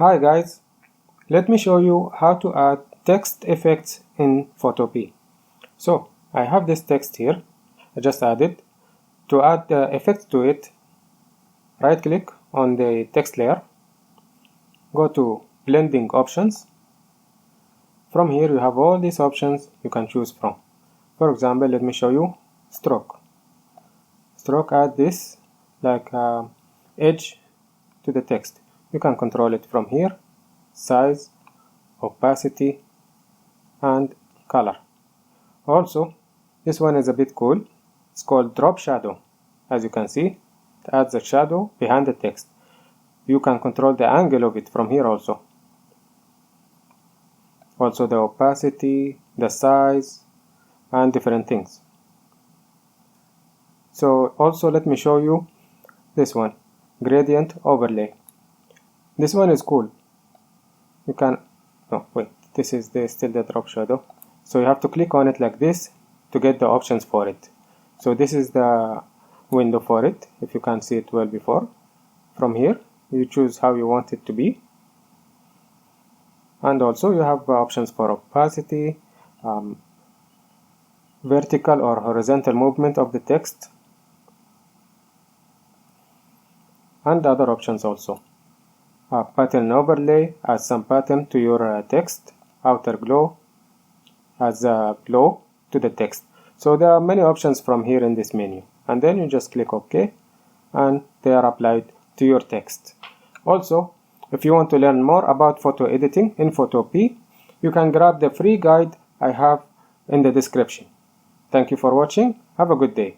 Hi guys, let me show you how to add text effects in Photopea. So I have this text here, I just added. To add the effects to it, right click on the text layer, go to blending options. From here you have all these options you can choose from. For example, let me show you stroke. Stroke add this like edge to the text. You can control it from here, size, opacity, and color. Also, this one is a bit cool. It's called drop shadow. As you can see, it adds a shadow behind the text. You can control the angle of it from here also. Also the opacity, the size, and different things. So also let me show you this one, gradient overlay. This one is cool. You can, no wait, this is still the drop shadow. So you have to click on it like this to get the options for it. So this is the window for it, if you can't see it well before. From here, you choose how you want it to be. And also you have options for opacity, vertical or horizontal movement of the text, and other options also. Pattern overlay, add some pattern to your text. Outer glow, adds a glow to the text. So there are many options from here in this menu. And then you just click OK, and they are applied to your text. Also, if you want to learn more about photo editing in Photopea, you can grab the free guide I have in the description. Thank you for watching. Have a good day.